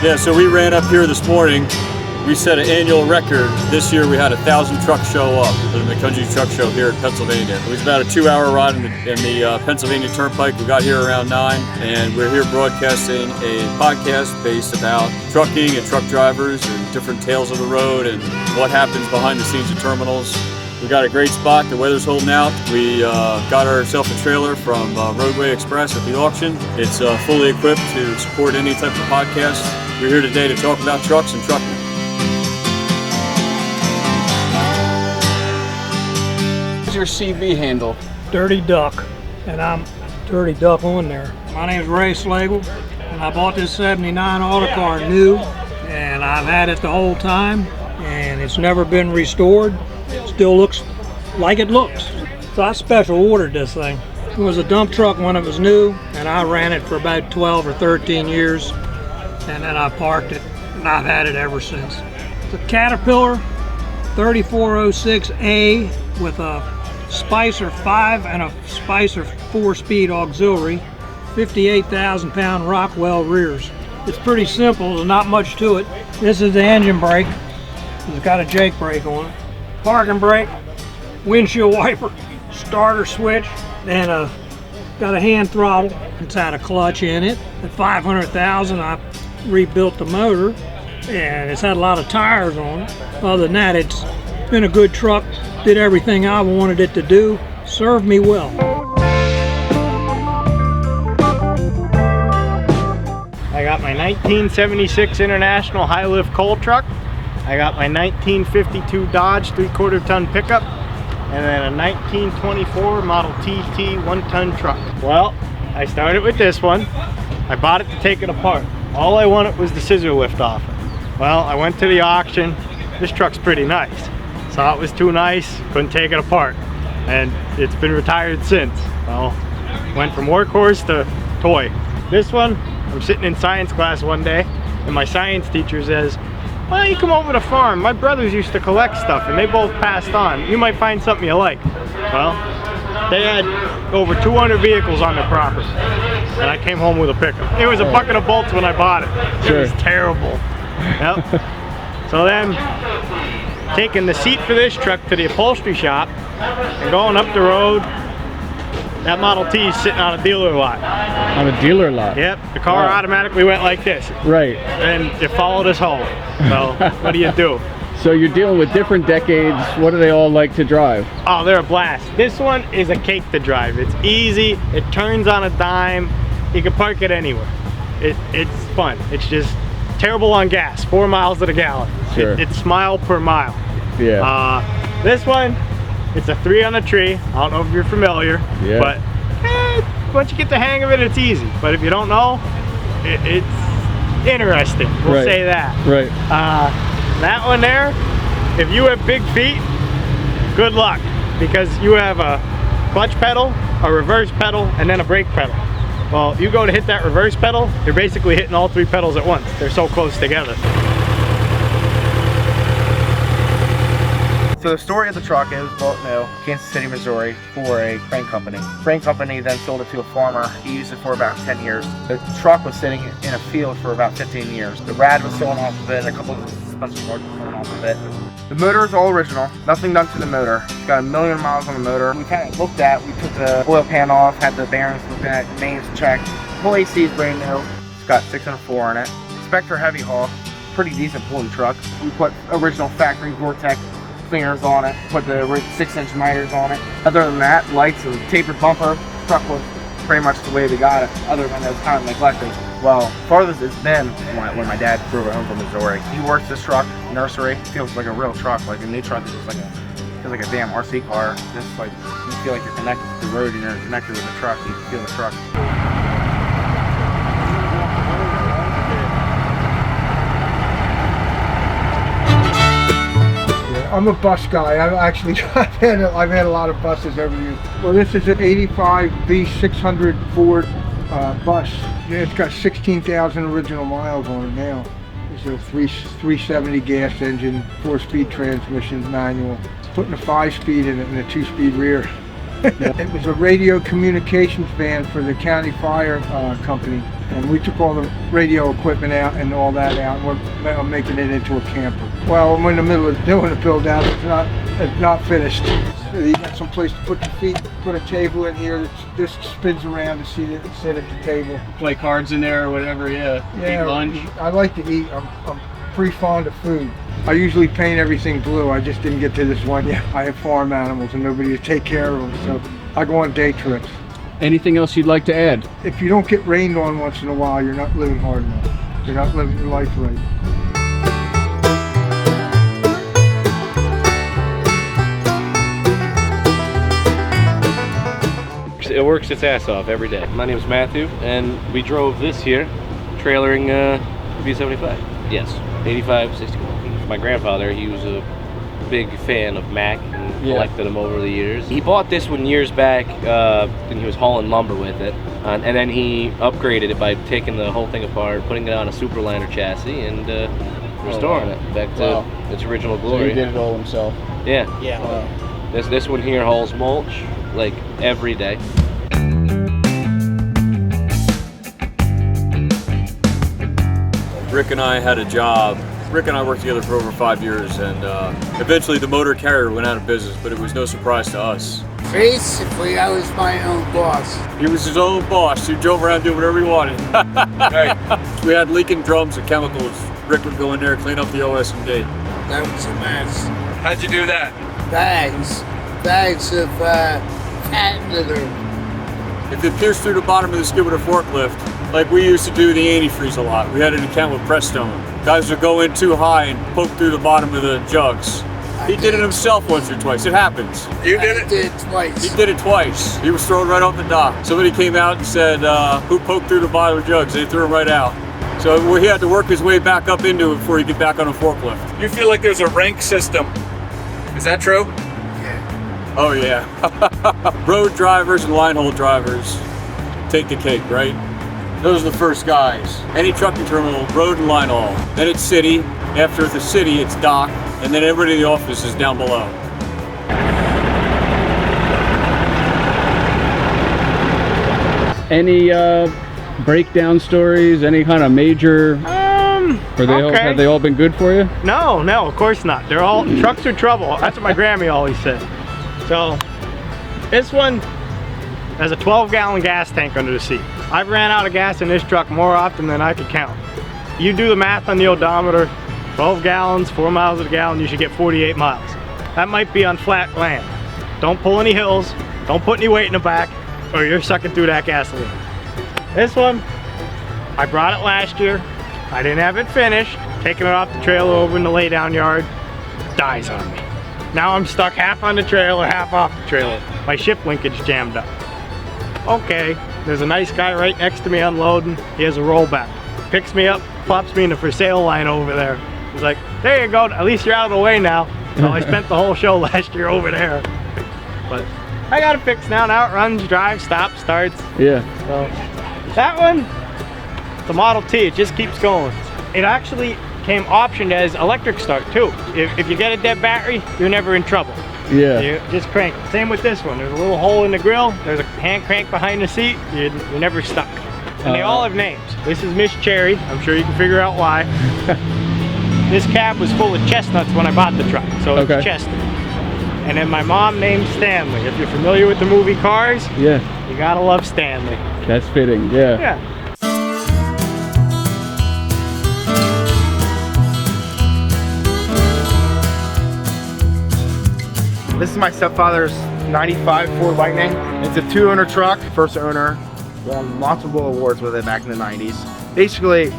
Yeah, so we ran up here this morning. We set an annual record. This year we had 1,000 trucks show up for the Macungie Truck Show here in Pennsylvania. It was about a 2-hour ride in the Pennsylvania Turnpike. We got here around 9, and we're here broadcasting a podcast based about trucking and truck drivers and different tales of the road and what happens behind the scenes of terminals. We got a great spot. The weather's holding out. We got ourselves a trailer from Roadway Express at the auction. It's fully equipped to support any type of podcast. We're here today to talk about trucks and trucking. Your CV handle? Dirty Duck, and I'm Dirty Duck on there. My name's Ray Slagle, and I bought this 79 Autocar new, and I've had it the whole time, and it's never been restored. It still looks like it looks. So I special ordered this thing. It was a dump truck when it was new, and I ran it for about 12 or 13 years, and then I parked it, and I've had it ever since. It's a Caterpillar 3406A with a Spicer 5 and a Spicer 4-speed auxiliary, 58,000 pound Rockwell rears. It's pretty simple, there's not much to it. This is the engine brake. It's got a Jake brake on it. Parking brake, windshield wiper, starter switch, and got a hand throttle. It's had a clutch in it. At 500,000 I rebuilt the motor, and it's had a lot of tires on it. Other than that, it's been a good truck. Did everything I wanted it to do, served me well. I got my 1976 International high lift coal truck. I got my 1952 Dodge 3/4 ton pickup, and then a 1924 Model TT 1-ton truck. Well, I started with this one. I bought it to take it apart. All I wanted was the scissor lift off it. Well, I went to the auction. This truck's pretty nice. Saw it was too nice, couldn't take it apart, and it's been retired since. Well, went from workhorse to toy. This one, I'm sitting in science class one day, and my science teacher says, "Why don't you come over to the farm? My brothers used to collect stuff, and they both passed on. You might find something you like." Well, they had over 200 vehicles on their property, and I came home with a pickup. It was a bucket of bolts when I bought it. It was terrible. Yep. So then, taking the seat for this truck to the upholstery shop and going up the road, that Model T is sitting on a dealer lot. On a dealer lot? Yep, the car automatically went like this. Right. And it followed us home. So what do you do? So you're dealing with different decades. What do they all like to drive? Oh, they're a blast. This one is a cake to drive. It's easy, it turns on a dime, you can park it anywhere. It's fun. It's just terrible on gas, 4 miles to the gallon. Sure. It's mile per mile. Yeah. This one, it's a 3 on the tree. I don't know if you're familiar, yeah. But once you get the hang of it, it's easy. But if you don't know, it's interesting. We'll say that. Right. That one there, if you have big feet, good luck, because you have a clutch pedal, a reverse pedal, and then a brake pedal. Well, you go to hit that reverse pedal, you're basically hitting all 3 pedals at once. They're so close together. So the story of the truck is, bought new, Kansas City, Missouri, for a crane company. Crane company then sold it to a farmer. He used it for about 10 years. The truck was sitting in a field for about 15 years. The rad was sewn off of it, a couple of the suspension parts were sewn off of it. The motor is all original, nothing done to the motor. It's got 1 million miles on the motor. We kind of looked at, we took the oil pan off, had the bearings looked at, mains checked. The whole AC is brand new. It's got 604 in it. Spectre heavy haul, pretty decent pulling truck. We put original factory Vortex cleaners on it, put the 6-inch miters on it. Other than that, lights and tapered bumper, truck was pretty much the way they got it, other than it was kind of neglected. Well, farthest it's been when my dad drove it home from Missouri. He works this truck, nursery, feels like a real truck, like a new truck is just like feels like a damn RC car. Just like, you feel like you're connected to the road and you're connected with the truck, you feel the truck. I'm a bus guy. I've had a lot of buses over the years. Well, this is an 85 B600 Ford bus. Yeah, it's got 16,000 original miles on it now. It's a 370 gas engine, 4-speed transmission, manual. Putting a 5-speed in it and a 2-speed rear. It was a radio communications van for the county fire company, and we took all the radio equipment out and all that out, and we're making it into a camper. Well, we're in the middle of doing the build out. It's not finished. So you got some place to put your feet, put a table in here. This spins around to sit at the table. Play cards in there or whatever. Yeah. Yeah, Eat lunch. I like to eat. I'm pretty fond of food. I usually paint everything blue. I just didn't get to this one yet. I have farm animals and nobody to take care of them, so I go on day trips. Anything else you'd like to add? If you don't get rained on once in a while, you're not living hard enough. You're not living your life right. It works its ass off every day. My name is Matthew, and we drove this here, trailering V75. Yes, 85, 61. My grandfather, he was a big fan of Mac and collected them over the years. He bought this one years back, and he was hauling lumber with it. And then he upgraded it by taking the whole thing apart, putting it on a Superliner chassis, and restoring it back to its original glory. So he did it all himself. Yeah. This one here hauls mulch like every day. Rick and I had a job. Rick and I worked together for over 5 years, and eventually the motor carrier went out of business, but it was no surprise to us. Basically, I was my own boss. He was his own boss. He drove around doing whatever he wanted. We had leaking drums and chemicals. Rick would go in there, clean up the OS&D. That was a mess. How'd you do that? Bags of cat litter. If it pierced through the bottom of the skid with a forklift, like we used to do the antifreeze a lot. We had an account with Prestone. Guys would go in too high and poke through the bottom of the jugs. He did it himself once or twice. It happens. You did it? I did it twice. He did it twice. He was thrown right off the dock. Somebody came out and said, who poked through the bottom of the jugs? They threw him right out. So he had to work his way back up into it before he could get back on a forklift. You feel like there's a rank system. Is that true? Yeah. Oh yeah. Road drivers and line haul drivers take the cake, right? Those are the first guys. Any trucking terminal, road and line haul. Then it's city. After the city, it's dock. And then everybody in the office is down below. Any breakdown stories? Any kind of major? Have they all been good for you? No, of course not. They're all trucks are trouble. That's what my Grammy always said. So this one has a 12-gallon gas tank under the seat. I've ran out of gas in this truck more often than I could count. You do the math on the odometer, 12 gallons, 4 miles a gallon, you should get 48 miles. That might be on flat land. Don't pull any hills, don't put any weight in the back, or you're sucking through that gasoline. This one, I brought it last year. I didn't have it finished. Taking it off the trailer over in the laydown yard, dies on me. Now I'm stuck half on the trailer, half off the trailer. My shift linkage jammed up. Okay, there's a nice guy right next to me unloading. He has a rollback. Picks me up, plops me in the for sale line over there. He's like, there you go, at least you're out of the way now. So I spent the whole show last year over there. But I got it fixed now. Now it runs, drives, stops, starts. Yeah. So that one, the Model T, it just keeps going. It actually came optioned as electric start too. If you get a dead battery, you're never in trouble. Yeah. You just crank it. Same with this one. There's a little hole in the grill. There's a hand crank behind the seat. You're never stuck. And they all have names. This is Miss Cherry. I'm sure you can figure out why. This cab was full of chestnuts when I bought the truck, so it's Chester. And then my mom named Stanley. If you're familiar with the movie Cars, yeah, you gotta love Stanley. That's fitting. Yeah. Yeah. This is my stepfather's 95 Ford Lightning. It's a 2-owner truck. First owner, won multiple awards with it back in the 90s. Basically,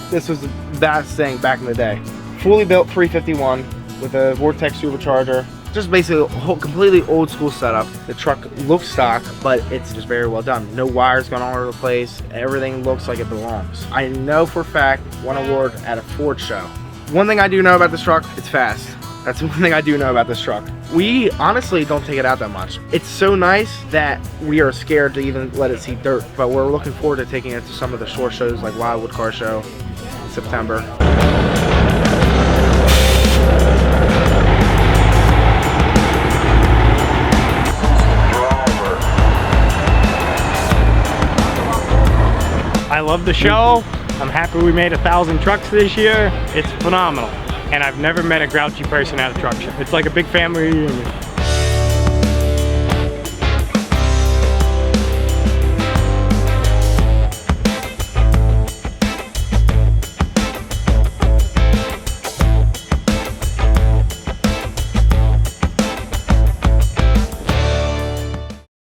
this was the best thing back in the day. Fully built 351 with a Vortex supercharger. Just basically a whole completely old school setup. The truck looks stock, but it's just very well done. No wires going all over the place. Everything looks like it belongs. I know for a fact, won an award at a Ford show. One thing I do know about this truck, it's fast. That's one thing I do know about this truck. We honestly don't take it out that much. It's so nice that we are scared to even let it see dirt, but we're looking forward to taking it to some of the short shows like Wildwood Car Show in September. I love the show. I'm happy we made 1,000 trucks this year. It's phenomenal. And I've never met a grouchy person at a truck show. It's like a big family reunion.